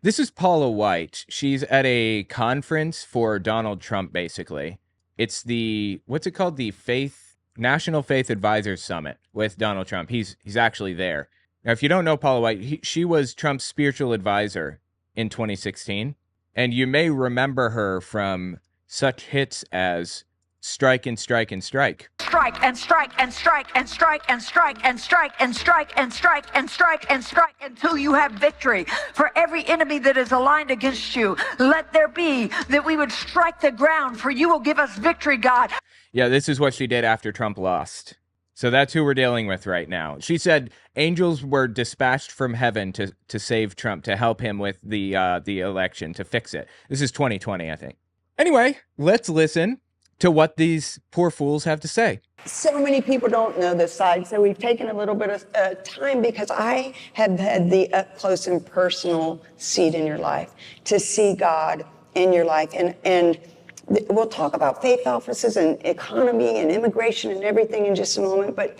This is Paula White. She's at a conference for Donald Trump, basically. It's what's it called? The National Faith Advisors Summit with Donald Trump. He's actually there. Now, if you don't know Paula White, she was Trump's spiritual advisor in 2016. And you may remember her from such hits as Strike and Strike and Strike. Strike and strike and strike and strike and strike and strike and strike and strike and strike and strike until you have victory. For every enemy that is aligned against you, let there be that we would strike the ground, for you will give us victory, God. Yeah, this is what she did after Trump lost. So that's who we're dealing with right now. She said angels were dispatched from heaven to save Trump, to help him with the election, to fix it. This is 2020, I think. Anyway, let's listen to what these poor fools have to say. So many people don't know this side, so we've taken a little bit of time, because I have had the up close and personal seat in your life, to see God in your life. And we'll talk about faith offices and economy and immigration and everything in just a moment. But,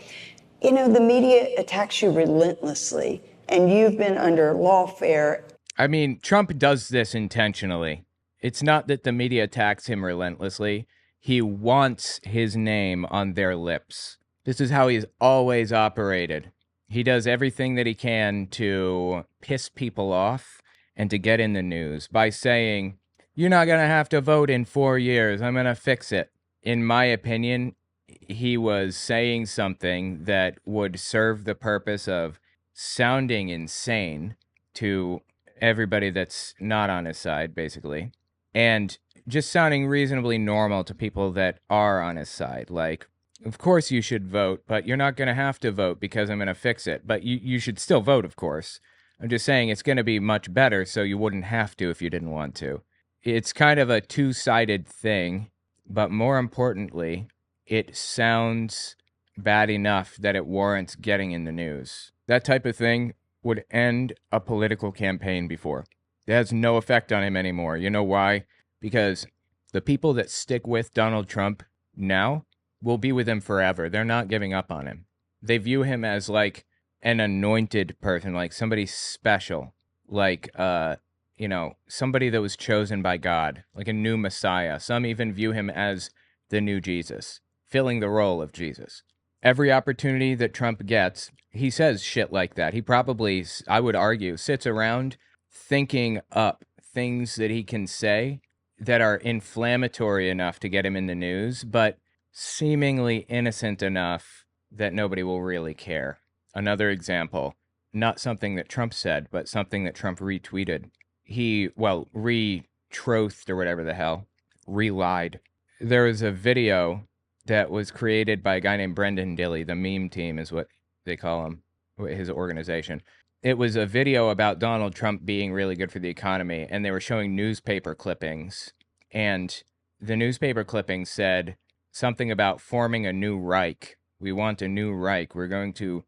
you know, the media attacks you relentlessly, and you've been under lawfare. I mean, Trump does this intentionally. It's not that the media attacks him relentlessly. He wants his name on their lips. This is how he's always operated. He does everything that he can to piss people off and to get in the news by saying, you're not going to have to vote in 4 years. I'm going to fix it. In my opinion, he was saying something that would serve the purpose of sounding insane to everybody that's not on his side, basically, and just sounding reasonably normal to people that are on his side. Like, of course you should vote, but you're not going to have to vote because I'm going to fix it. But you should still vote, of course. I'm just saying it's going to be much better, so you wouldn't have to if you didn't want to. It's kind of a two-sided thing, but more importantly, it sounds bad enough that it warrants getting in the news. That type of thing would end a political campaign before. It has no effect on him anymore. You know why? Because the people that stick with Donald Trump now will be with him forever. They're not giving up on him. They view him as like an anointed person, like somebody special, like, somebody that was chosen by God, like a new Messiah. Some even view him as the new Jesus, filling the role of Jesus. Every opportunity that Trump gets, he says shit like that. He probably, I would argue, sits around thinking up things that he can say that are inflammatory enough to get him in the news, but seemingly innocent enough that nobody will really care. Another example, not something that Trump said, but something that Trump retweeted. He, retrothed or whatever the hell, relied. There was a video that was created by a guy named Brendan Dilley. The meme team is what they call him, his organization. It was a video about Donald Trump being really good for the economy, and they were showing newspaper clippings. And the newspaper clippings said something about forming a new Reich. We want a new Reich. We're going to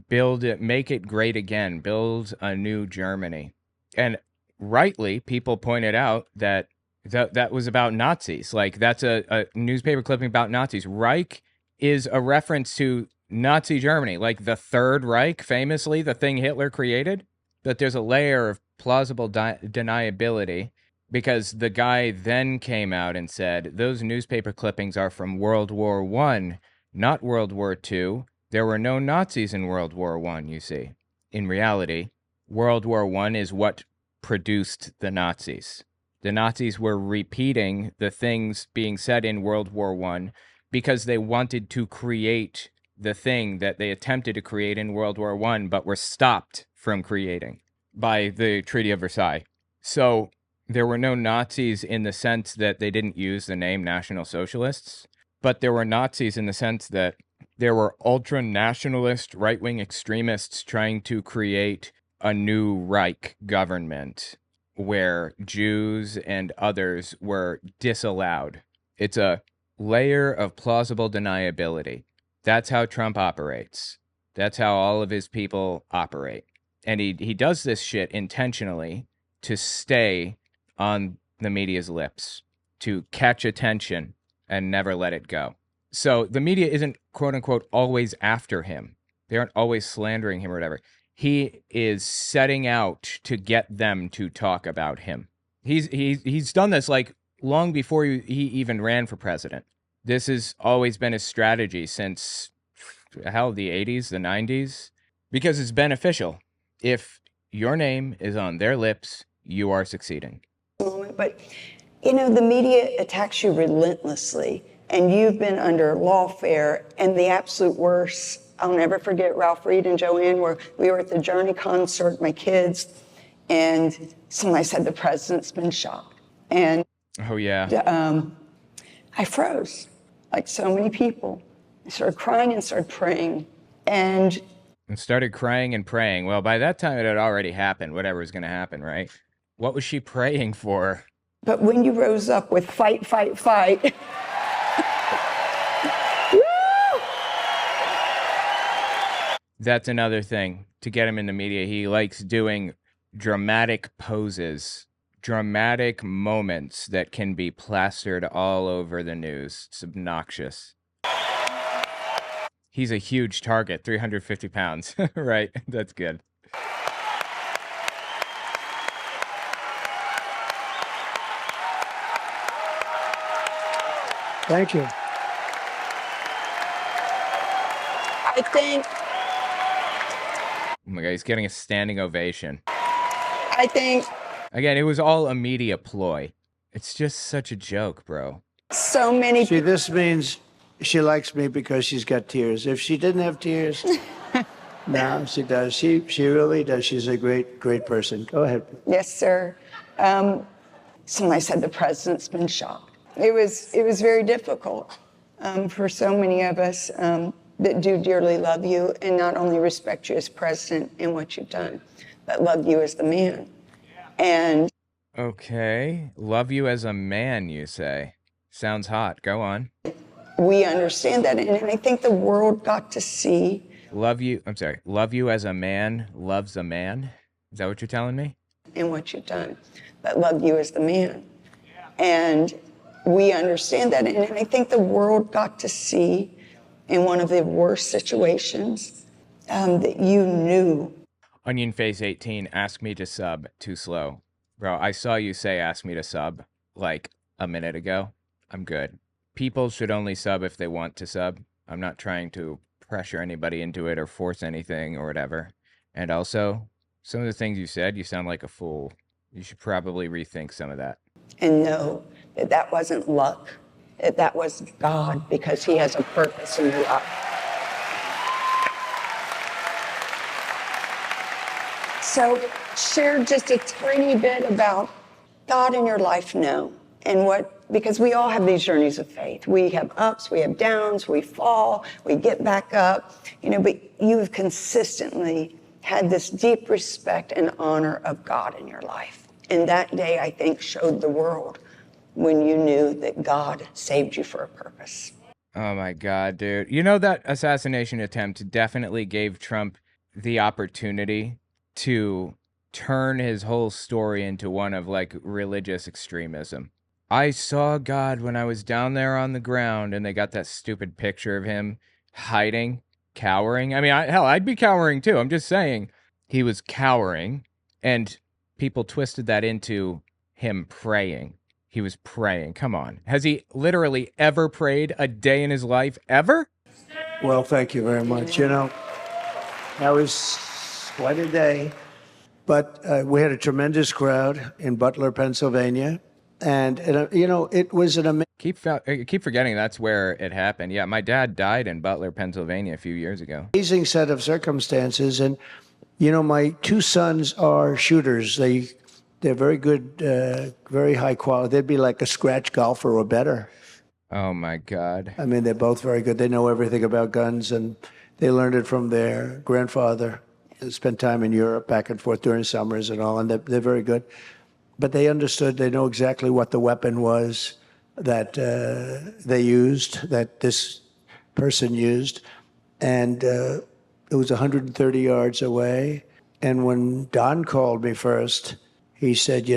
build it, make it great again, build a new Germany. And rightly, people pointed out that that was about Nazis. Like, that's a newspaper clipping about Nazis. Reich is a reference to Nazi Germany, like the Third Reich, famously, the thing Hitler created. But there's a layer of plausible deniability, because the guy then came out and said, those newspaper clippings are from World War I, not World War II. There were no Nazis in World War I, you see. In reality, World War I is what produced the Nazis. The Nazis were repeating the things being said in World War I because they wanted to create the thing that they attempted to create in World War I, but were stopped from creating by the Treaty of Versailles. So there were no Nazis in the sense that they didn't use the name National Socialists, but there were Nazis in the sense that there were ultra-nationalist, right-wing extremists trying to create a new Reich government where Jews and others were disallowed. It's a layer of plausible deniability. That's how Trump operates. That's how all of his people operate. And he does this shit intentionally to stay on the media's lips, to catch attention and never let it go. So the media isn't, quote unquote, always after him. They aren't always slandering him or whatever. he is setting out to get them to talk about him. He's done this like long before he even ran for president. This has always been his strategy since, hell, the 80s, the 90s, because it's beneficial. If your name is on their lips, you are succeeding. But, you know, the media attacks you relentlessly, and you've been under lawfare and the absolute worst. I'll never forget Ralph Reed and Joanne, where we were at the Journey concert, my kids, and somebody said the president's been shot. And oh, yeah. I froze, like so many people. I started crying and started praying. And started crying and praying. Well, by that time, it had already happened, whatever was going to happen, right? What was she praying for? But when you rose up with fight, fight, fight, that's another thing to get him in the media. He likes doing dramatic poses, dramatic moments that can be plastered all over the news. It's obnoxious. He's a huge target, 350 pounds, right? That's good. Thank you. I think, Oh my God, he's getting a standing ovation. I think Again, it was all a media ploy. It's just such a joke, bro. so many See, this means she likes me because she's got tears. If she didn't have tears, no, she does. She really does. She's a great person. Go ahead. Yes, sir. Somebody said the president's been shot. It was very difficult for so many of us that do dearly love you and not only respect you as president and what you've done, but love you as the man. And Okay, love you as a man, you say. Sounds hot. Go on. we understand that, and I think the world got to see. Love you as a man loves a man? Is that what you're telling me? And what you've done, but love you as the man. And we understand that, and I think the world got to see in one of the worst situations that you knew. Onion Face 18, ask me to sub. Too slow. Bro, I saw you say ask me to sub like a minute ago. I'm good. People should only sub if they want to sub. I'm not trying to pressure anybody into it or force anything or whatever. And also, some of the things you said, you sound like a fool. You should probably rethink some of that. And know that that wasn't luck, that was God, because he has a purpose in your life. So share just a tiny bit about God in your life now, and what, because we all have these journeys of faith. We have ups, we have downs, we fall, we get back up, but you have consistently had this deep respect and honor of God in your life. And that day, I think, showed the world when you knew that God saved you for a purpose. Oh my God, dude. You know, that assassination attempt definitely gave Trump the opportunity to turn his whole story into one of like religious extremism. I saw God when I was down there on the ground, and they got that stupid picture of him hiding, cowering. I mean, I'd be cowering too. I'm just saying he was cowering, and people twisted that into him praying. He was praying. Come on. Has he literally ever prayed a day in his life? Ever? Well, thank you very much. That was quite a day. But we had a tremendous crowd in Butler, Pennsylvania. And it was an Keep forgetting that's where it happened. Yeah, my dad died in Butler, Pennsylvania a few years ago. amazing set of circumstances. And, my two sons are shooters. They're very good, very high quality. They'd be like a scratch golfer or better. Oh, my God. I mean, they're both very good. They know everything about guns, and they learned it from their grandfather. They spent time in Europe, back and forth during summers and all, and they're very good. But they understood, they know exactly what the weapon was that they used, that this person used. And it was 130 yards away. And when Don called me first, he said,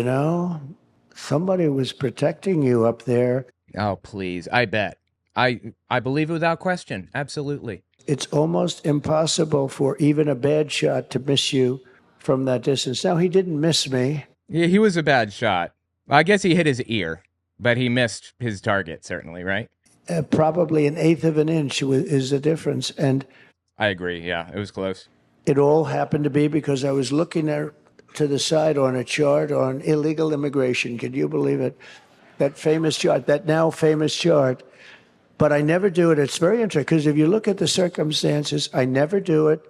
somebody was protecting you up there. Oh, please. I bet. I believe it without question. Absolutely. it's almost impossible for even a bad shot to miss you from that distance. Now, he didn't miss me. Yeah, he was a bad shot. I guess he hit his ear, but he missed his target, certainly, right? Probably an eighth of an inch is the difference. And I agree. Yeah, it was close. it all happened to be because I was looking there to the side on a chart on illegal immigration. Can you believe it? That famous chart, that now famous chart. But I never do it. It's very interesting because if you look at the circumstances, I never do it.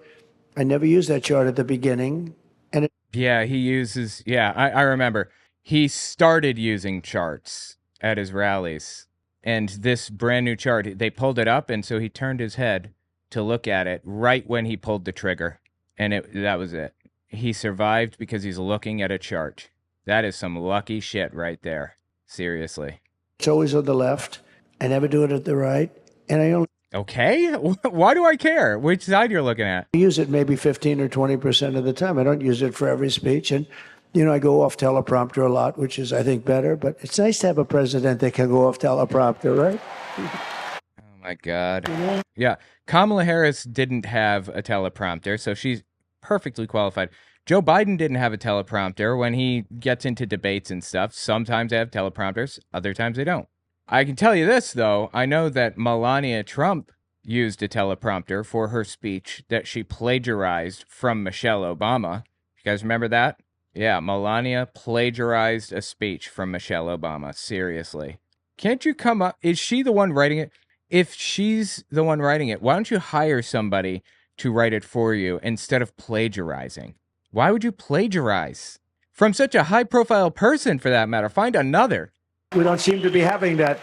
I never use that chart at the beginning. And Yeah, he uses. Yeah, I remember. He started using charts at his rallies. And this brand new chart, they pulled it up. And so he turned his head to look at it right when he pulled the trigger. And that was it. He survived because he's looking at a chart. That is some lucky shit right there. Seriously. it's always on the left. I never do it at the right. And I only Okay. Why do I care which side you're looking at? use it maybe 15 or 20% of the time. I don't use it for every speech. And, I go off teleprompter a lot, which is, I think, better. But it's nice to have a president that can go off teleprompter, right? Oh, my God. Yeah. Kamala Harris didn't have a teleprompter, so she's perfectly qualified. Joe Biden didn't have a teleprompter when he gets into debates and stuff. Sometimes they have teleprompters, other times they don't. I can tell you this, though. I know that Melania Trump used a teleprompter for her speech that she plagiarized from Michelle Obama. You guys remember that? Yeah, Melania plagiarized a speech from Michelle Obama. Seriously. Can't you come up? Is she the one writing it? If she's the one writing it, why don't you hire somebody to write it for you instead of plagiarizing? Why would you plagiarize? From such a high-profile person, for that matter. Find another. We don't seem to be having that.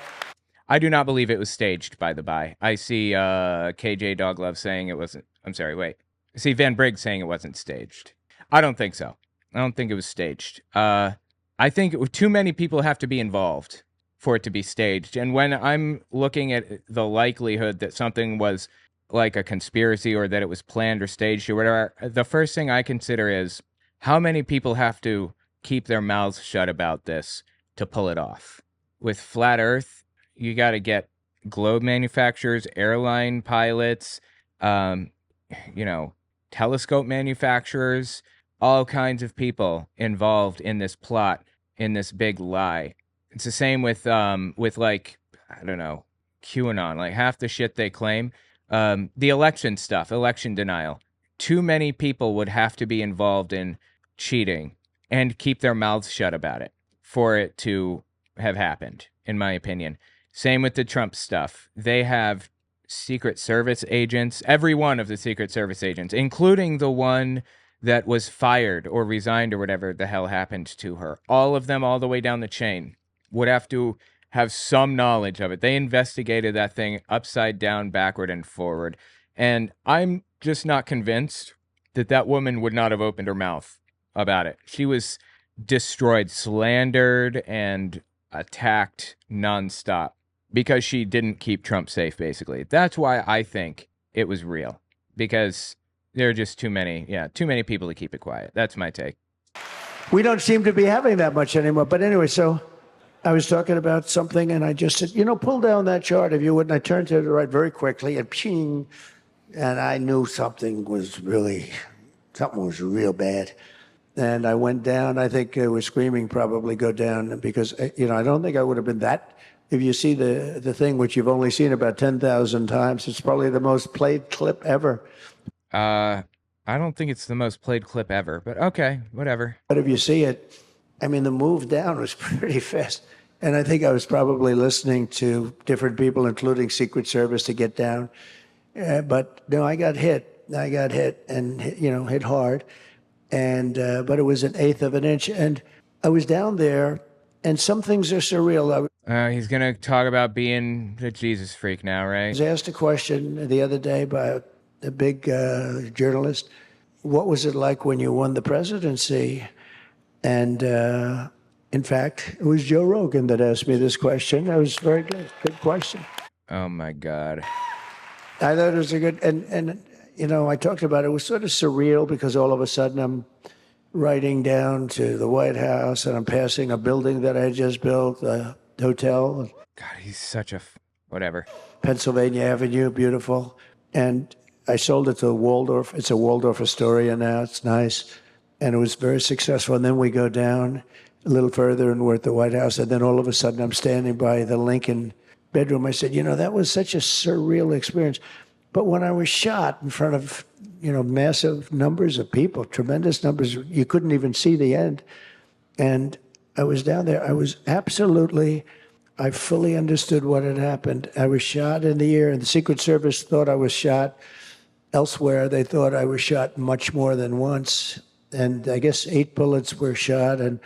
I do not believe it was staged, by the by. I see KJ Doglove saying it wasn't. I'm sorry, wait. I see Van Brigg saying it wasn't staged. I don't think so. I don't think it was staged. I think too many people have to be involved for it to be staged. And when I'm looking at the likelihood that something was like a conspiracy or that it was planned or staged or whatever, the first thing I consider is how many people have to keep their mouths shut about this to pull it off. With Flat Earth, you got to get globe manufacturers, airline pilots, telescope manufacturers, all kinds of people involved in this plot, in this big lie. It's the same with like, I don't know, QAnon, like half the shit they claim. The election stuff, election denial. Too many people would have to be involved in cheating and keep their mouths shut about it for it to have happened, in my opinion. Same with the Trump stuff. They have Secret Service agents, every one of the Secret Service agents, including the one that was fired or resigned or whatever the hell happened to her. All of them, all the way down the chain, would have to have some knowledge of it. They investigated that thing upside down, backward, and forward. And I'm just not convinced that that woman would not have opened her mouth about it. She was destroyed, slandered, and attacked nonstop because she didn't keep Trump safe, basically. That's why I think it was real, because there are just too many people to keep it quiet. That's my take. We don't seem to be having that much anymore. But anyway, so I was talking about something, and I just said, pull down that chart if you would. And I turned to the right very quickly, and ping, and I knew something was real bad. And I went down. I think I was screaming, probably go down, because, I don't think I would have been that. If you see the thing, which you've only seen about 10,000 times, it's probably the most played clip ever. I don't think it's the most played clip ever, but okay, whatever. But if you see it, the move down was pretty fast. And I think I was probably listening to different people, including Secret Service, to get down. But no, I got hit. And, hit hard. And but it was an eighth of an inch. And I was down there, and some things are surreal. He's going to talk about being a Jesus freak now, right? I was asked a question the other day by a big journalist. What was it like when you won the presidency? And in fact, it was Joe Rogan that asked me this question. That was very good. Good question. Oh, my God. I thought it was a good, and I talked about it. It was sort of surreal because all of a sudden I'm riding down to the White House and I'm passing a building that I had just built, a hotel. God, he's such a whatever. Pennsylvania Avenue, beautiful. And I sold it to Waldorf. It's a Waldorf Astoria now. It's nice. And it was very successful. And then we go down a little further and we're at the White House. And then all of a sudden I'm standing by the Lincoln bedroom. I said, that was such a surreal experience. But when I was shot in front of, massive numbers of people, tremendous numbers, you couldn't even see the end. And I was down there. I fully understood what had happened. I was shot in the ear, and the Secret Service thought I was shot elsewhere. They thought I was shot much more than once. And I guess 8 bullets were shot. And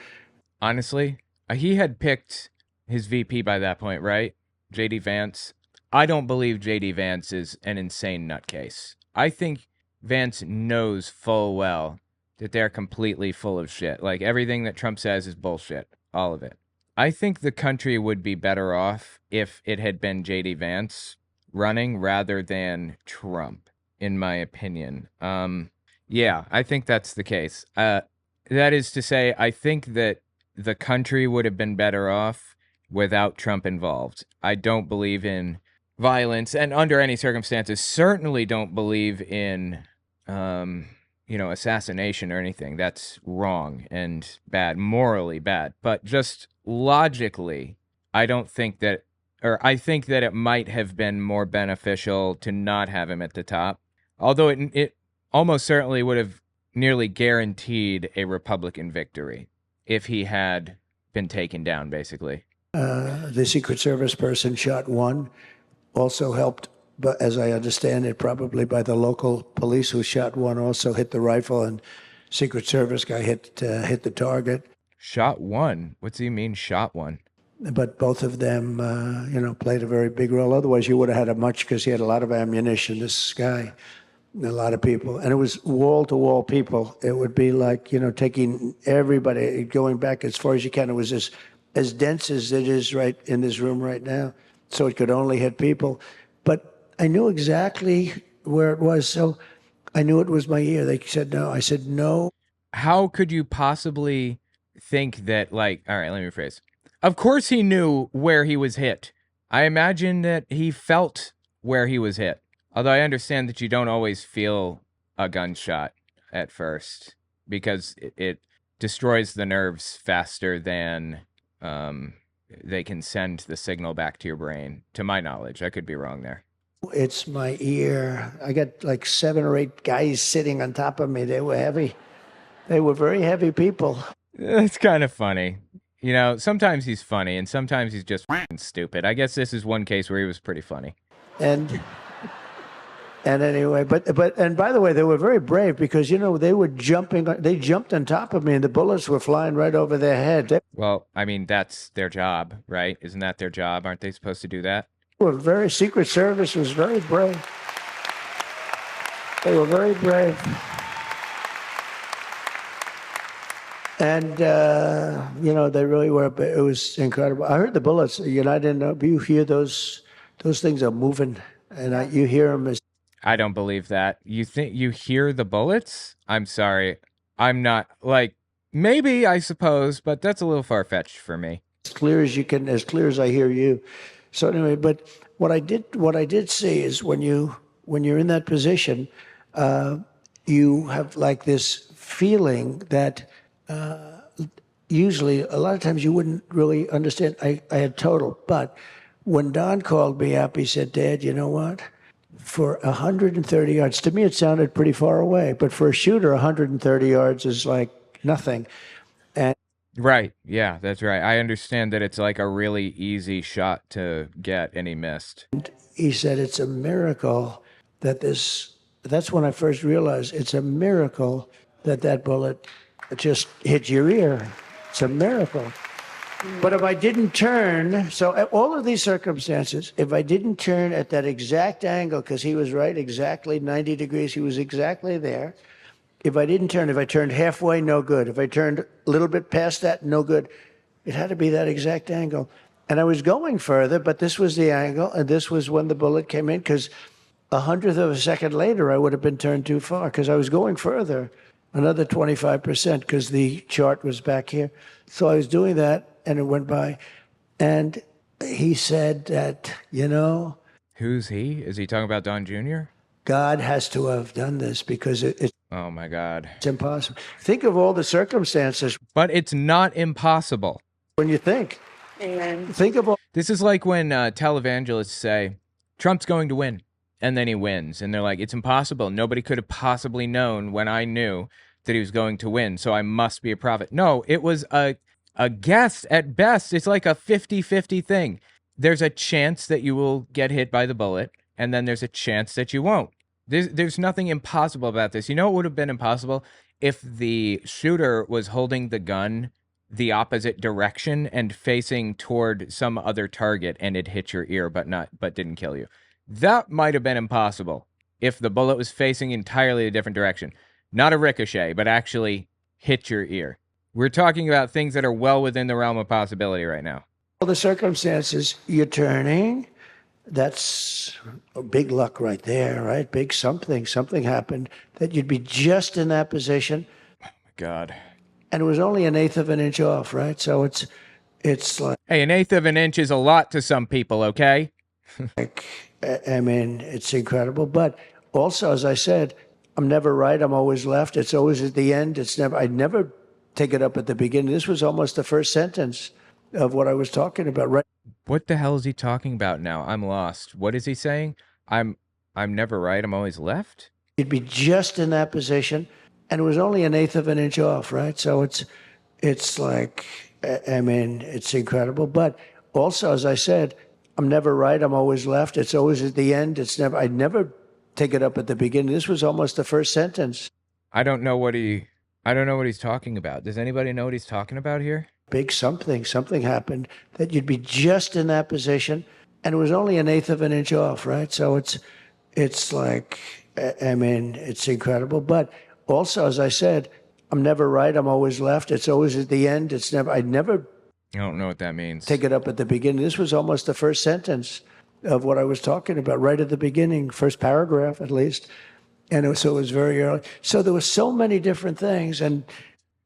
Honestly, he had picked his VP by that point, right? J.D. Vance. I don't believe J.D. Vance is an insane nutcase. I think Vance knows full well that they're completely full of shit. Like, everything that Trump says is bullshit. All of it. I think the country would be better off if it had been J.D. Vance running rather than Trump, in my opinion. Yeah, I think that's the case. That is to say, I think that the country would have been better off without Trump involved. I don't believe in violence, and under any circumstances, certainly don't believe in, assassination or anything. That's wrong and bad, morally bad. But just logically, I think that it might have been more beneficial to not have him at the top. Although it almost certainly would have nearly guaranteed a Republican victory if he had been taken down, basically. the Secret Service person shot one, also helped, but as I understand it, probably by the local police who shot one, also hit the rifle, and Secret Service guy hit the target. Shot one? What's he mean, shot one? But both of them, played a very big role. Otherwise, you would have had a much, because he had a lot of ammunition, this guy, a lot of people. And it was wall-to-wall people. It would be like, taking everybody, going back as far as you can. It was as dense as it is right in this room right now. So it could only hit people. But I knew exactly where it was. So I knew it was my ear. They said no. I said no. How could you possibly think that, all right, let me rephrase. Of course he knew where he was hit. I imagine that he felt where he was hit. Although I understand that you don't always feel a gunshot at first because it destroys the nerves faster than they can send the signal back to your brain, to my knowledge. I could be wrong there. It's my ear. I got like 7 or 8 guys sitting on top of me. They were heavy. They were very heavy people. It's kind of funny. Sometimes he's funny and sometimes he's just stupid. I guess this is one case where he was pretty funny. And anyway, but by the way, they were very brave because, they were they jumped on top of me and the bullets were flying right over their head. Well, I mean, that's their job, right? Isn't that their job? Aren't they supposed to do that? Secret Service was very brave. They were very brave. And, they really were, but it was incredible. I heard the bullets, I didn't know, but you hear those things are moving, and you hear them as... I don't believe that. You think you hear the bullets? I'm sorry. I'm not, maybe, I suppose, but that's a little far-fetched for me. As clear as you can, as clear as I hear you. So anyway, but what I did see is when you're in that position, you have like this feeling that usually a lot of times you wouldn't really understand. I had total, but when Don called me up, he said, "Dad, you know what? For 130 yards, to me it sounded pretty far away, but for a shooter, 130 yards is like nothing." And right, yeah, that's right. I understand that it's like a really easy shot to get, and he missed. He said, "It's a miracle that that's when I first realized it's a miracle that bullet just hit your ear. It's a miracle." But if I didn't turn, so all of these circumstances, if I didn't turn at that exact angle, because he was right exactly 90 degrees, he was exactly there. If I didn't turn, if I turned halfway, no good. If I turned a little bit past that, no good. It had to be that exact angle. And I was going further, but this was the angle, and this was when the bullet came in, because 100th of a second later, I would have been turned too far, because I was going further, another 25%, because the chart was back here. So I was doing that, and it went by. And he said that, Who's he? Is he talking about Don Jr.? God has to have done this because it's Oh my God. impossible. Think of all the circumstances But it's not impossible. when you think. Amen. Think of all This is like when televangelists say, Trump's going to win. And then he wins. And they're like, it's impossible. Nobody could have possibly known when I knew that he was going to win. So I must be a prophet. No, it was a guess at best. It's like a 50-50 thing. There's a chance that you will get hit by the bullet. And then there's a chance that you won't. There's nothing impossible about this. You know what would have been impossible? If the shooter was holding the gun the opposite direction and facing toward some other target and it hit your ear but didn't kill you. That might have been impossible if the bullet was facing entirely a different direction. Not a ricochet, but actually hit your ear. We're talking about things that are well within the realm of possibility right now. the circumstances, you're turning. That's a big luck right there, right? Big something. Something happened that you'd be just in that position. God. And it was only an eighth of an inch off, right? So it's like, Hey, an eighth of an inch is a lot to some people, okay? I mean, it's incredible. But also, as I said, I'm never right. I'm always left. It's always at the end. I never take it up at the beginning. This was almost the first sentence of what I was talking about, right? What the hell is he talking about now? I'm lost. What is he saying? I'm never right. I'm always left? You'd be just in that position. And it was only an eighth of an inch off, right? So it's like, I mean, it's incredible. But also, as I said, I'm never right. I'm always left. It's always at the end. I never take it up at the beginning. This was almost the first sentence. I don't know what he's talking about. Does anybody know what he's talking about here? Big something happened that you'd be just in that position. And it was only an eighth of an inch off, right? So it's like, I mean, it's incredible. But also, as I said, I'm never right. I'm always left. It's always at the end. I never I don't know what that means. take it up at the beginning. This was almost the first sentence of what I was talking about, right at the beginning, first paragraph at least. And so it was very early. So there were so many different things. And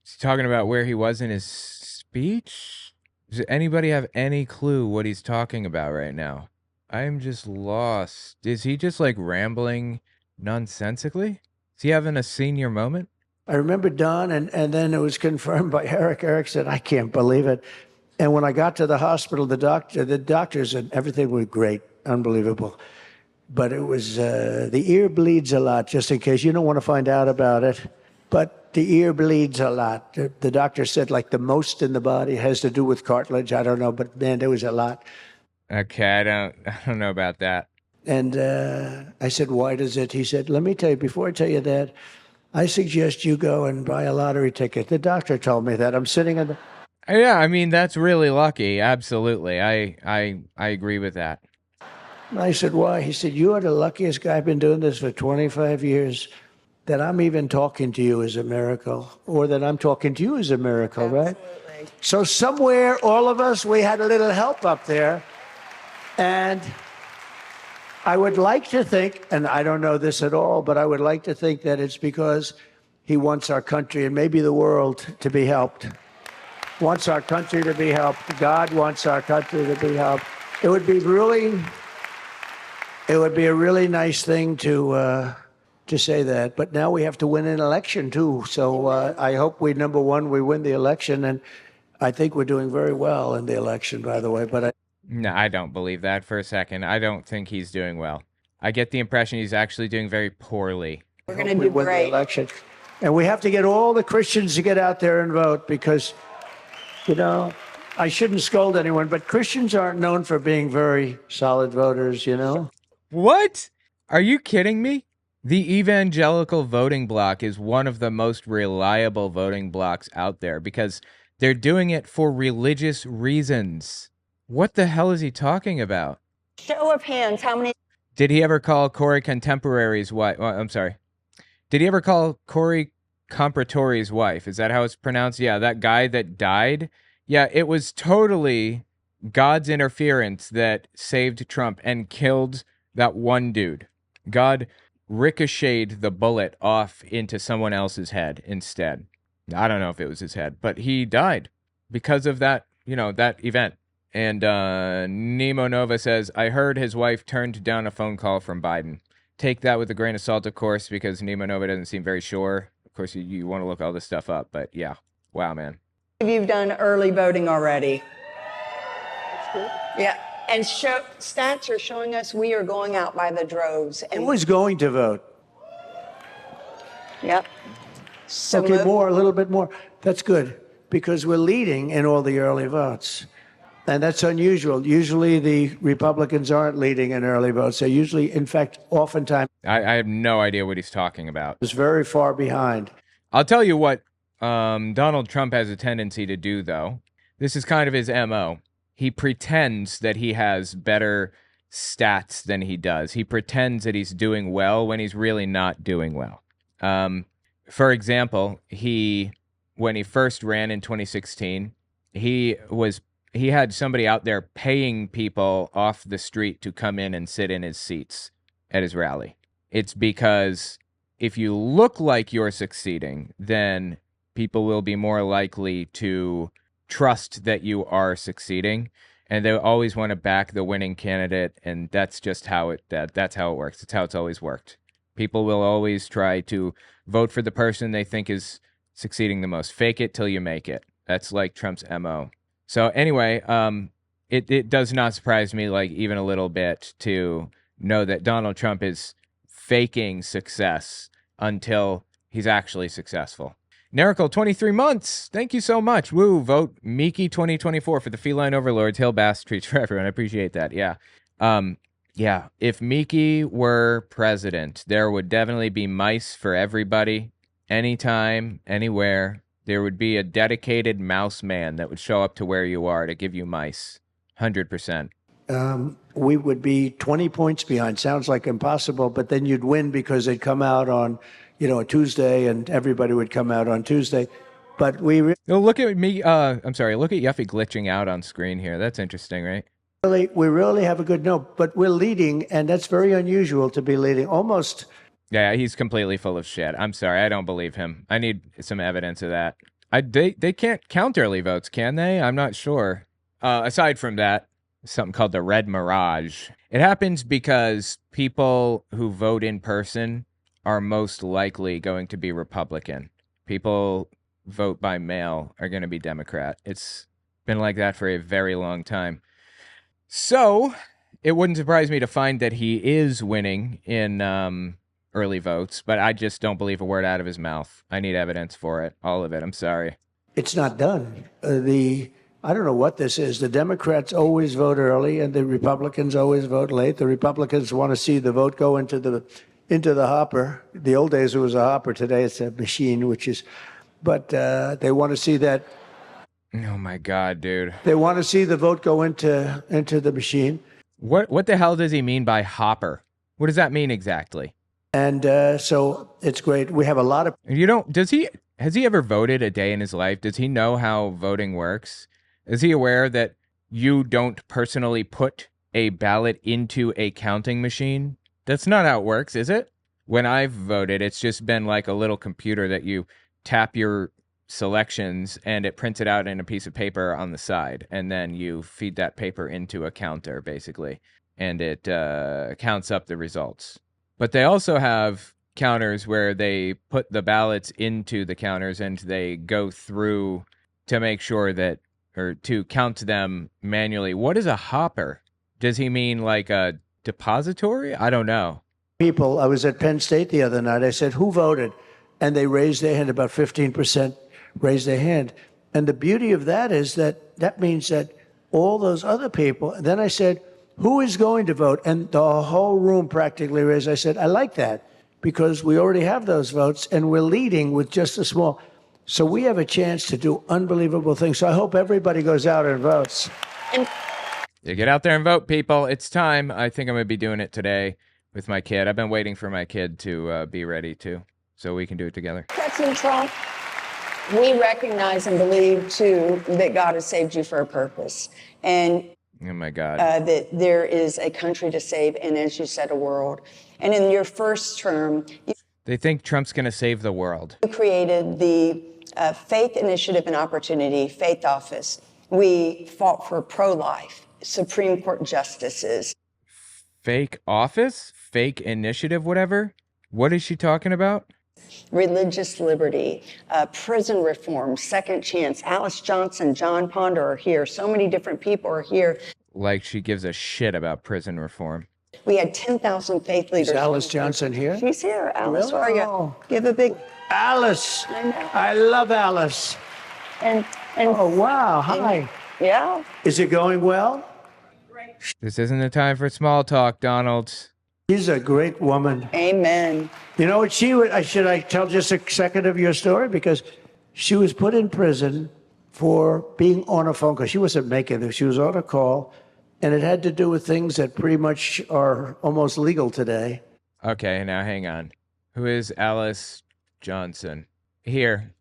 He's talking about where he was in his speech? Does anybody have any clue what he's talking about right now? I'm just lost. Is he just like rambling nonsensically? Is he having a senior moment? I remember Don, and then it was confirmed by Eric. Eric said, I can't believe it. And when I got to the hospital, the doctors and everything was great, unbelievable. But it was, the ear bleeds a lot, just in case you don't want to find out about it. But the ear bleeds a lot. The doctor said like the most in the body has to do with cartilage. I don't know, but man, there was a lot. Okay, I don't know about that. And I said, why does it? He said, let me tell you, before I tell you that, I suggest you go and buy a lottery ticket. The doctor told me that. I'm sitting in the... Yeah, I mean, that's really lucky. Absolutely. I agree with that. And I said, why? He said, you are the luckiest guy. I've been doing this for 25 years. That I'm even talking to you is a miracle. Or that I'm talking to you is a miracle, right? Absolutely. So somewhere, all of us, we had a little help up there. And I would like to think, and I don't know this at all, but I would like to think that it's because he wants our country and maybe the world to be helped. Wants our country to be helped. God wants our country to be helped. It would be a really nice thing to say that. But now we have to win an election too. So I hope we win the election, and I think we're doing very well in the election, by the way. But No, I don't believe that for a second. I don't think he's doing well. I get the impression he's actually doing very poorly. We're going to we do win the great. election. And we have to get all the Christians to get out there and vote because, you know, I shouldn't scold anyone, but Christians aren't known for being very solid voters, you know? What? Are you kidding me? The evangelical voting bloc is one of the most reliable voting blocs out there because they're doing it for religious reasons. What the hell is he talking about? Show of hands, how many? Did he ever call Corey Contemporary's wife? Oh, I'm sorry. Did he ever call Corey Comparatory's wife? Is that how it's pronounced? Yeah, that guy that died. Yeah, it was totally God's interference that saved Trump and killed that one dude. God ricocheted the bullet off into someone else's head instead. I don't know if it was his head, but he died because of that, that event. And Nemo Nova says, I heard his wife turned down a phone call from Biden. take that with a grain of salt, of course, because Nemo Nova doesn't seem very sure. Of course, you want to look all this stuff up, but yeah. Wow, man. You've done early voting already. Yeah, and stats are showing us we are going out by the droves. And Who is going to vote? Yep. So Okay, more, a little bit more. That's good, because we're leading in all the early votes. And that's unusual. Usually the Republicans aren't leading in early votes. They're usually, in fact, oftentimes, I have no idea what he's talking about. is very far behind. I'll tell you what Donald Trump has a tendency to do, though. This is kind of his MO. He pretends that he has better stats than he does. He pretends that he's doing well when he's really not doing well. For example, when he first ran in 2016, he had somebody out there paying people off the street to come in and sit in his seats at his rally. It's because if you look like you're succeeding, then people will be more likely to trust that you are succeeding, and they always want to back the winning candidate, and that's just that's how it works. It's how it's always worked. People will always try to vote for the person they think is succeeding the most. Fake it till you make it. That's like Trump's MO. So anyway, it does not surprise me, like, even a little bit, to know that Donald Trump is faking success until he's actually successful. Nerical, 23 months. Thank you so much. Woo, vote Miki 2024 for the feline overlords. Hill bass treats for everyone. I appreciate that. Yeah. Yeah. If Miki were president, there would definitely be mice for everybody, anytime, anywhere. There would be a dedicated mouse man that would show up to where you are to give you mice. 100%. We would be 20 points behind. Sounds like impossible, but then you'd win because they'd come out on, a Tuesday, and everybody would come out on Tuesday. But look at me. I'm sorry. Look at Yuffie glitching out on screen here. That's interesting, right? we really have a good note, but we're leading, and that's very unusual to be leading. Almost. Yeah, he's completely full of shit. I'm sorry. I don't believe him. I need some evidence of that. They can't count early votes, can they? I'm not sure. Aside from that, something called the Red Mirage. It happens because people who vote in person are most likely going to be Republican. People vote by mail are going to be Democrat. It's been like that for a very long time. So it wouldn't surprise me to find that he is winning in early votes, but I just don't believe a word out of his mouth. I need evidence for it, all of it. I'm sorry. It's not done. I don't know what this is. The Democrats always vote early, and the Republicans always vote late. The Republicans want to see the vote go into the hopper. The old days it was a hopper. Today it's a machine, but they want to see that. Oh my God, dude! They want to see the vote go into the machine. What the hell does he mean by hopper? What does that mean exactly? And so it's great. We have a lot of. Has he ever voted a day in his life? Does he know how voting works? Is he aware that you don't personally put a ballot into a counting machine? That's not how it works, is it? When I've voted, it's just been like a little computer that you tap your selections and it prints it out in a piece of paper on the side. And then you feed that paper into a counter, basically. And it counts up the results. But they also have counters where they put the ballots into the counters and they go through to make sure that, or to count them manually. What is a hopper? Does he mean like a depository? I don't know. People, I was at Penn State the other night. I said, who voted? And they raised their hand. About 15% raised their hand. And the beauty of that is that means that all those other people, then I said, who is going to vote? And the whole room practically raised. I said, I like that because we already have those votes and we're leading with just a small. So we have a chance to do unbelievable things. So I hope everybody goes out and votes. Yeah, get out there and vote, people. It's time. I think I'm going to be doing it today with my kid. I've been waiting for my kid to be ready to, so we can do it together. President Trump, we recognize and believe, too, that God has saved you for a purpose. And oh, my God. That there is a country to save, and as you said, a world. And in your first term, they think Trump's going to save the world. You created the Faith Initiative and Opportunity Faith Office. We fought for pro-life Supreme Court justices. Fake office? Fake initiative, whatever? What is she talking about? Religious liberty, prison reform, second chance. Alice Johnson, John Ponder are here. So many different people are here. Like she gives a shit about prison reform. We had 10,000 faith leaders. Is Alice Johnson here? She's here. Alice, Really? where are you? Oh. Give a big... Alice. I know. I love Alice. And Oh, wow. Hi. yeah. Is it going well? This isn't the time for small talk, Donald. She's a great woman. Amen. You know what should I tell just a second of your story? Because she was put in prison for being on a phone call. She wasn't making it. She was on a call, and it had to do with things that pretty much are almost legal today. Okay, now hang on. Who is Alice Johnson? Here.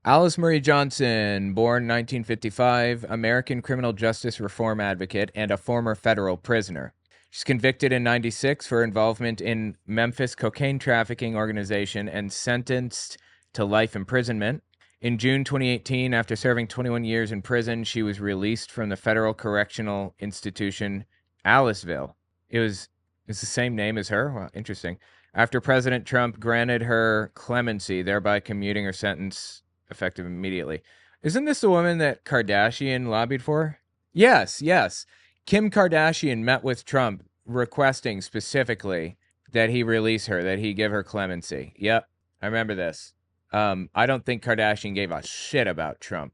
Alice Marie Johnson, born 1955, American criminal justice reform advocate and a former federal prisoner. She's convicted in 96 for involvement in Memphis cocaine trafficking organization and sentenced to life imprisonment. In June 2018, after serving 21 years in prison, she was released from the federal correctional institution, Aliceville. It's the same name as her? Wow, interesting. After President Trump granted her clemency, thereby commuting her sentence effective immediately. Isn't this the woman that Kardashian lobbied for? Yes. Kim Kardashian met with Trump requesting specifically that he release her, that he give her clemency. Yep, I remember this. I don't think Kardashian gave a shit about Trump.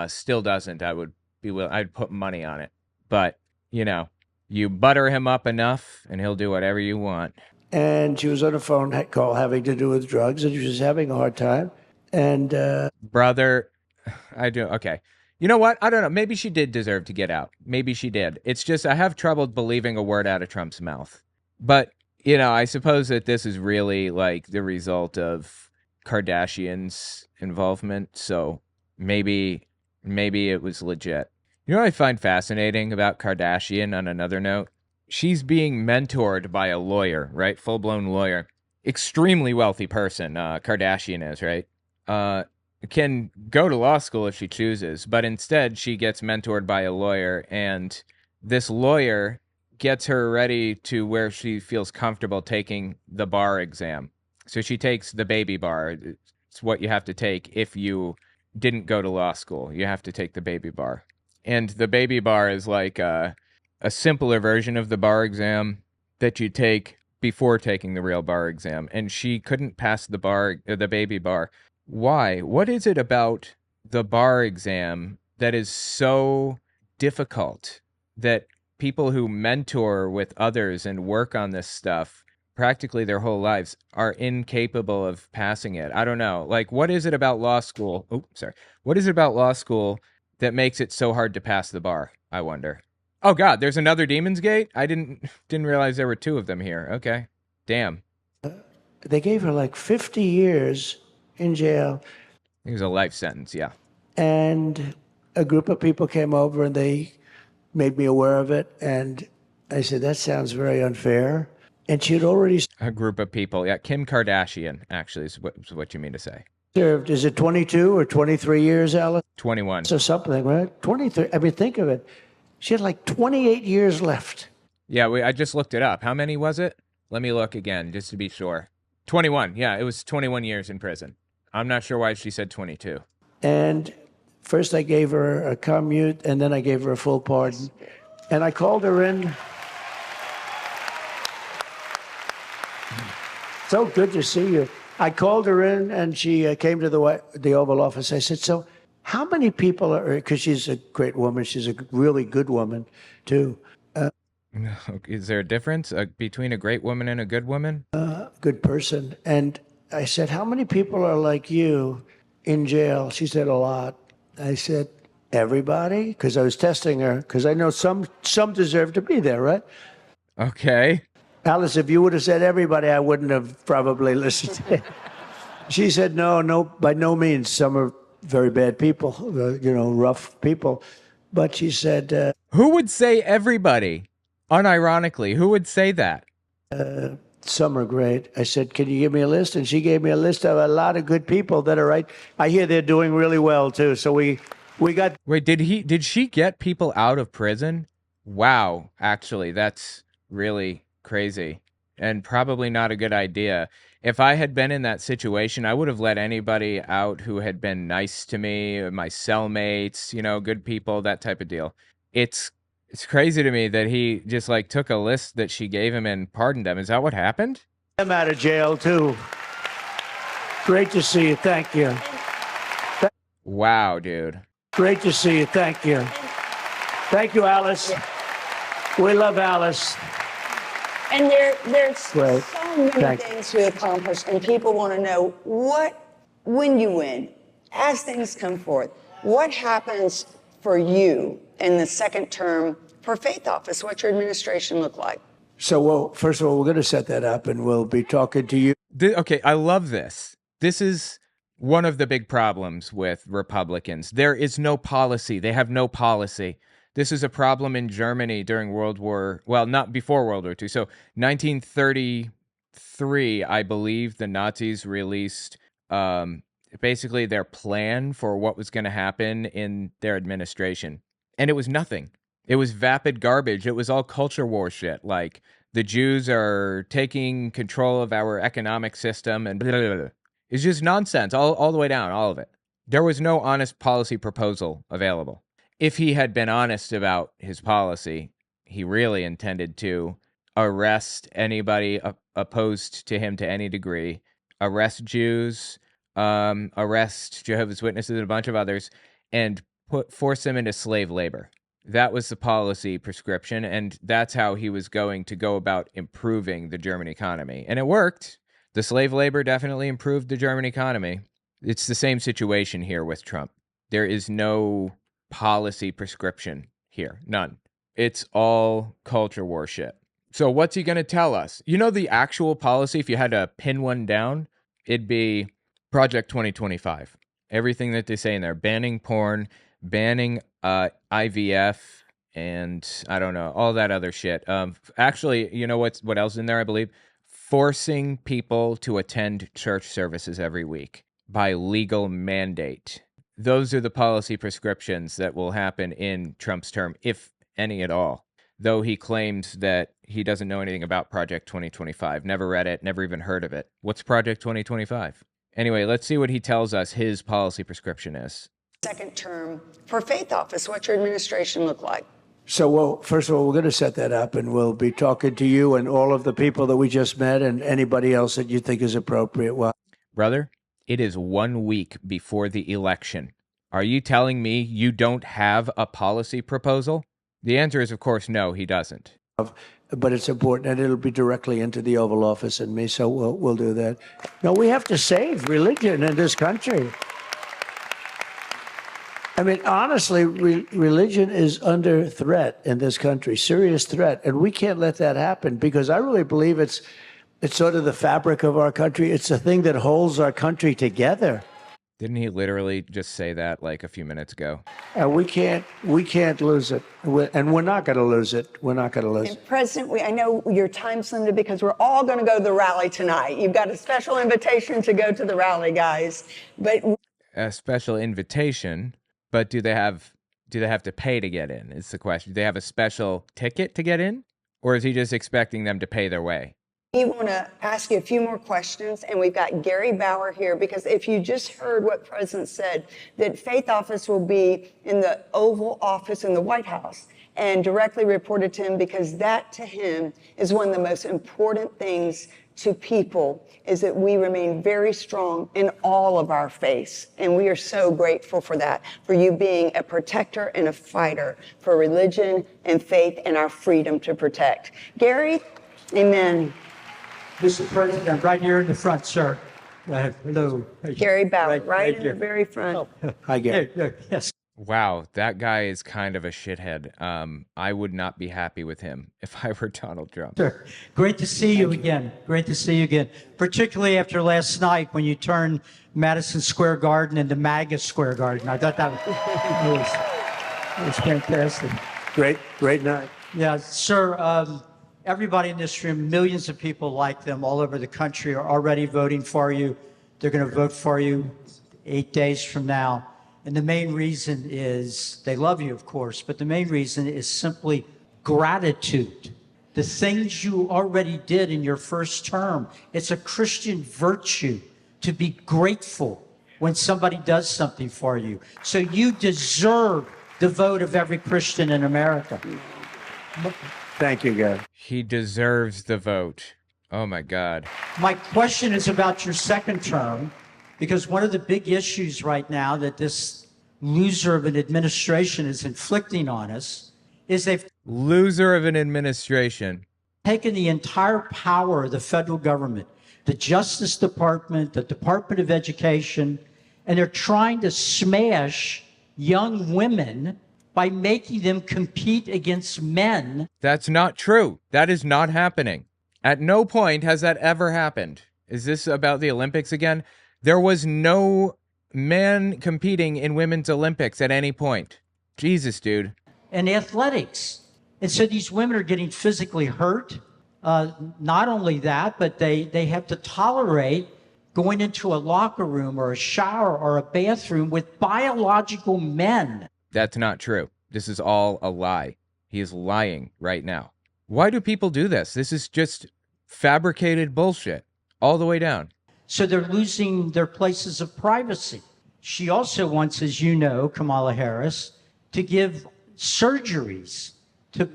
Still doesn't. I'd put money on it. But, you butter him up enough and he'll do whatever you want. And she was on a phone call having to do with drugs, and she was having a hard time. And brother, I do. Okay. You know what? I don't know. Maybe she did deserve to get out. Maybe she did. It's just I have trouble believing a word out of Trump's mouth. But, I suppose that this is really like the result of Kardashian's involvement. So maybe it was legit. You know what I find fascinating about Kardashian on another note? She's being mentored by a lawyer, right? Full-blown lawyer. Extremely wealthy person, Kardashian is, right? Can go to law school if she chooses, but instead she gets mentored by a lawyer, and this lawyer gets her ready to where she feels comfortable taking the bar exam. So she takes the baby bar. It's what you have to take if you didn't go to law school. You have to take the baby bar. And the baby bar is like a simpler version of the bar exam that you take before taking the real bar exam. And she couldn't pass the baby bar. Why? What is it about the bar exam that is so difficult that people who mentor with others and work on this stuff practically their whole lives are incapable of passing it? I don't know. Like, what is it about law school? What is it about law school that makes it so hard to pass the bar? I wonder. Oh God, there's another Demon's Gate? I didn't realize there were two of them here. Okay. Damn. they gave her like 50 years in jail. It was a life sentence, yeah. And a group of people came over and they made me aware of it. And I said, that sounds very unfair. And she had already A group of people, yeah. Kim Kardashian, actually, is what you mean to say. served, is it 22 or 23 years, Alice? 21. So something, right? 23. I mean, think of it. She had like 28 years left. Yeah, I just looked it up. How many was it? Let me look again, just to be sure. 21. Yeah, it was 21 years in prison. I'm not sure why she said 22. And first I gave her a commute, and then I gave her a full pardon. And I called her in. So good to see you. I called her in, and she came to the Oval Office. I said, so how many people are, because she's a great woman, she's a really good woman, too. Is there a difference between a great woman and a good woman? Good person. And I said, how many people are like you in jail? She said, a lot. I said, everybody? Because I was testing her, because I know some deserve to be there, right? Okay. Alice, if you would have said everybody, I wouldn't have probably listened. She said, no, by no means. Some are very bad people, rough people. But she said... Who would say everybody? Unironically, who would say that? Some are great. I said, can you give me a list? And she gave me a list of a lot of good people that are right. I hear they're doing really well, too. So we got... Wait, did she get people out of prison? Wow, actually, that's really crazy and probably not a good idea. If I had been in that situation, I would have let anybody out who had been nice to me, my cellmates, good people, that type of deal. It's crazy to me that he just like took a list that she gave him and pardoned them. Is that what happened? I'm out of jail too. Great to see you. Thank you. Wow, dude. Great to see you. Thank you. Thank you, Alice. We love Alice. And there's Right. so many things to accomplish, and people want to know when you win, as things come forth, what happens for you in the second term for faith office? What's your administration look like? So, well, first of all, we're going to set that up, and we'll be talking to you. Okay, I love this. This is one of the big problems with Republicans. There is no policy. They have no policy. This is a problem in Germany during not before World War II. So 1933, I believe the Nazis released basically their plan for what was going to happen in their administration. And it was nothing. It was vapid garbage. It was all culture war shit. Like the Jews are taking control of our economic system and blah, blah, blah. It's just nonsense all the way down, all of it. There was no honest policy proposal available. If he had been honest about his policy, he really intended to arrest anybody opposed to him to any degree, arrest Jews, arrest Jehovah's Witnesses and a bunch of others, and force them into slave labor. That was the policy prescription, and that's how he was going to go about improving the German economy. And it worked. The slave labor definitely improved the German economy. It's the same situation here with Trump. There is no policy prescription here. None. It's all culture war shit. So what's he going to tell us? The actual policy, if you had to pin one down, it'd be Project 2025. Everything that they say in there, banning porn, banning IVF, and I don't know, all that other shit. Actually, what else is in there, I believe? Forcing people to attend church services every week by legal mandate. Those are the policy prescriptions that will happen in Trump's term, if any at all. Though he claims that he doesn't know anything about Project 2025, never read it, never even heard of it. What's Project 2025? Anyway, let's see what he tells us his policy prescription is. Second term for faith office, what's your administration look like? So, well, first of all, we're going to set that up, and we'll be talking to you and all of the people that we just met and anybody else that you think is appropriate. Well, brother, it is 1 week before the election. Are you telling me you don't have a policy proposal? The answer is, of course, no, he doesn't. But it's important, and it'll be directly into the Oval Office and me, so we'll do that. No, we have to save religion in this country. I mean, honestly, religion is under threat in this country, serious threat, and we can't let that happen because I really believe it's sort of the fabric of our country. It's the thing that holds our country together. Didn't he literally just say that like a few minutes ago? And we can't lose it, and we're not going to lose it. We're not going to lose it. President, I know your time's limited because we're all going to go to the rally tonight. You've got a special invitation to go to the rally, guys. But a special invitation. But do they have to pay to get in? Is the question. Do they have a special ticket to get in? Or is he just expecting them to pay their way? We want to ask you a few more questions, and we've got Gary Bauer here, because if you just heard what the President said, that Faith Office will be in the Oval Office in the White House and directly reported to him, because that to him is one of the most important things to people, is that we remain very strong in all of our faiths. And we are so grateful for that, for you being a protector and a fighter for religion and faith and our freedom to protect. Gary, amen. Mr. President, right here in the front, sir. Hello. Gary Bauer, right in here. the very front. Hi, Gary. Yes. Wow, that guy is kind of a shithead. I would not be happy with him if I were Donald Trump. Sir, great to see you again. Great to see you again. Particularly after last night when you turned Madison Square Garden into MAGA Square Garden. I thought that was fantastic. Great night. Yeah, sir. Everybody in this room, millions of people like them all over the country are already voting for you. They're going to vote for you 8 days from now. And the main reason is they love you, of course, but the main reason is simply gratitude. the things you already did in your first term. It's a Christian virtue to be grateful when somebody does something for you. So you deserve the vote of every Christian in America. Thank you, Gary. He deserves the vote. Oh my God. My question is about your second term, because one of the big issues right now that this loser of an administration is inflicting on us is they've Loser of an administration. taken the entire power of the federal government, the Justice Department, the Department of Education, and they're trying to smash young women by making them compete against men. That's not true. That is not happening. At no point has that ever happened. Is this about the Olympics again? There was no man competing in women's Olympics at any point. Jesus, dude. And athletics. And so these women are getting physically hurt. Not only that, but they have to tolerate going into a locker room or a shower or a bathroom with biological men. That's not true. This is all a lie. He is lying right now. Why do people do this? This is just fabricated bullshit all the way down. So they're losing their places of privacy. She also wants, as you know, Kamala Harris, to give surgeries to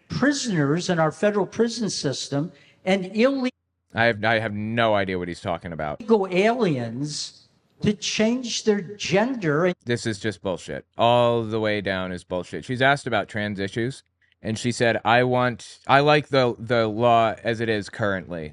prisoners in our federal prison system and illegal I have no idea what he's talking about. aliens to change their gender. This is just bullshit. All the way down is bullshit. She's asked about trans issues, and she said, I like the law as it is currently,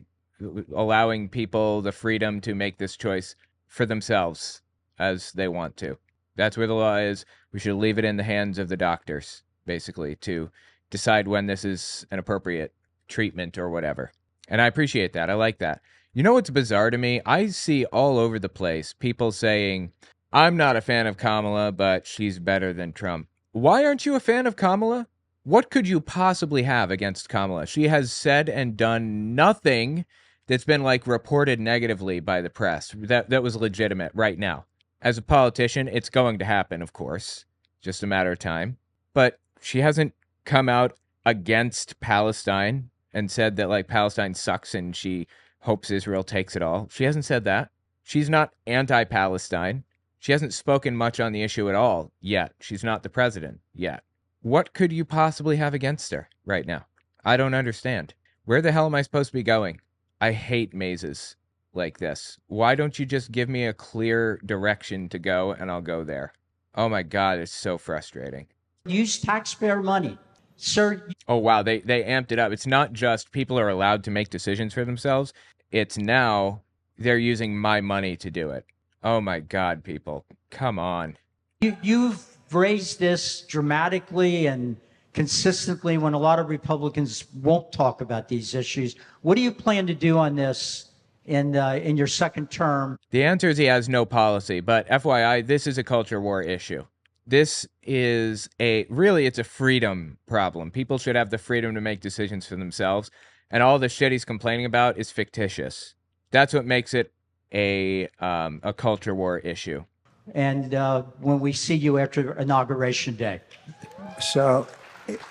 allowing people the freedom to make this choice for themselves as they want to. That's where the law is. We should leave it in the hands of the doctors, basically, to decide when this is an appropriate treatment or whatever. And I appreciate that. I like that. You know what's bizarre to me? I see all over the place people saying, I'm not a fan of Kamala, but she's better than Trump. Why aren't you a fan of Kamala? What could you possibly have against Kamala? She has said and done nothing that's been like reported negatively by the press. That was legitimate right now. As a politician, it's going to happen, of course. Just a matter of time. But she hasn't come out against Palestine and said that like Palestine sucks and she hopes Israel takes it all. She hasn't said that. She's not anti-Palestine. She hasn't spoken much on the issue at all yet. She's not the president yet. What could you possibly have against her right now? I don't understand. Where the hell am I supposed to be going? I hate mazes like this. Why don't you just give me a clear direction to go and I'll go there? Oh my God, it's so frustrating. Use taxpayer money. Sir, oh wow, they amped it up. It's not just people are allowed to make decisions for themselves. It's now they're using my money to do it. Oh my God, people. Come on. you've raised this dramatically and consistently when a lot of Republicans won't talk about these issues. What do you plan to do on this in your second term? The answer is he has no policy, but FYI, this is a culture war issue. This is it's a freedom problem. People should have the freedom to make decisions for themselves, and all the shit he's complaining about is fictitious. That's what makes it a culture war issue. And when we see you after Inauguration Day. So,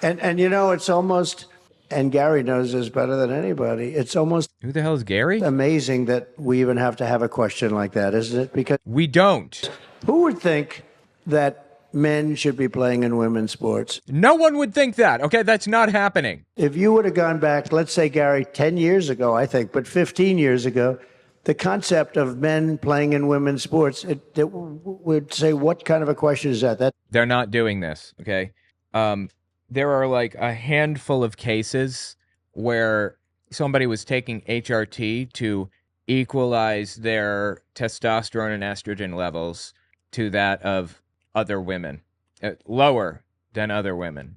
and you know, it's almost, and Gary knows this better than anybody, it's almost Who the hell is Gary? amazing that we even have to have a question like that, isn't it? Because We don't. who would think that men should be playing in women's sports? No one would think that. Okay, that's not happening. If you would have gone back, let's say, Gary, 10 years ago, I think, but 15 years ago, the concept of men playing in women's sports, it would say, what kind of a question is that? They're not doing this, okay? There are like a handful of cases where somebody was taking HRT to equalize their testosterone and estrogen levels to that of other women, lower than other women,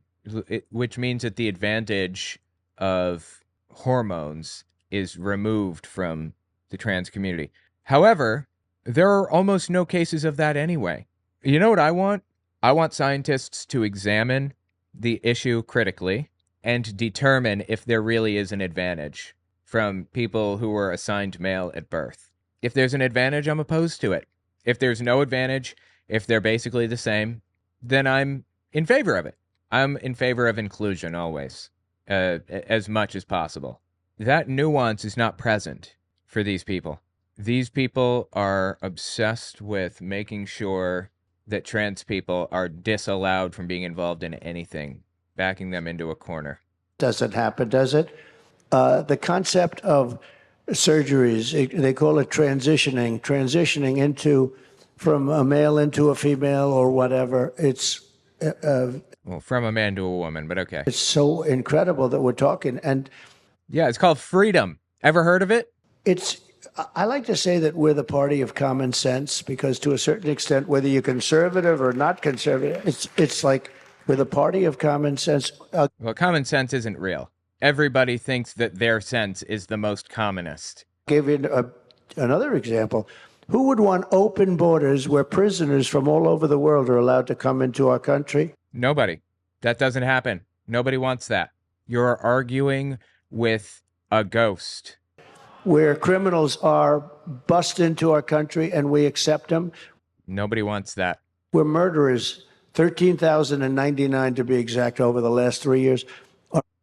which means that the advantage of hormones is removed from the trans community. However, there are almost no cases of that anyway. You know what I want? I want scientists to examine the issue critically and determine if there really is an advantage from people who were assigned male at birth. If there's an advantage, I'm opposed to it. If there's no advantage, if they're basically the same, then I'm in favor of it. I'm in favor of inclusion always. as much as possible. That nuance is not present for these people. These people are obsessed with making sure that trans people are disallowed from being involved in anything, backing them into a corner. Doesn't happen, does it? The concept of surgeries, they call it transitioning into from a male into a female or whatever. Well, from a man to a woman, but okay. It's so incredible that we're talking, and yeah, it's called freedom. Ever heard of it? I like to say that we're the party of common sense, because to a certain extent, whether you're conservative or not conservative, it's like we're the party of common sense. Well, common sense isn't real. Everybody thinks that their sense is the most commonest. Give you another example. Who would want open borders where prisoners from all over the world are allowed to come into our country? Nobody. That doesn't happen. Nobody wants that. You're arguing with a ghost. Where criminals are bust into our country and we accept them. Nobody wants that. We're murderers, 13,099 to be exact, over the last 3 years.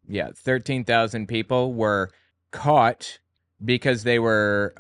Yeah, 13,000 people were caught because they were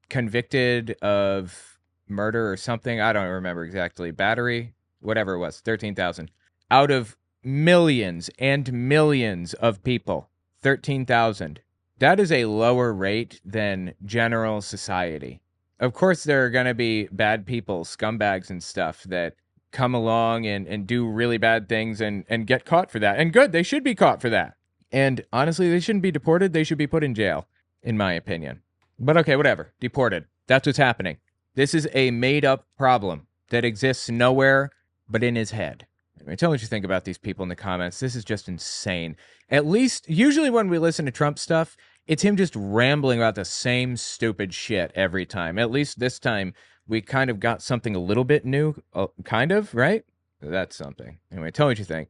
convicted of murder or something. I don't remember exactly. Battery, whatever it was, 13,000. Out of millions and millions of people, 13,000. That is a lower rate than general society. Of course, there are going to be bad people, scumbags and stuff that come along and do really bad things and get caught for that. And good, they should be caught for that. And honestly, they shouldn't be deported. They should be put in jail, in my opinion. But okay, whatever. Deported. That's what's happening. This is a made-up problem that exists nowhere but in his head. Anyway, tell me what you think about these people in the comments. This is just insane. At least, usually when we listen to Trump stuff, it's him just rambling about the same stupid shit every time. At least this time, we kind of got something a little bit new. Kind of, right? That's something. Anyway, tell me what you think.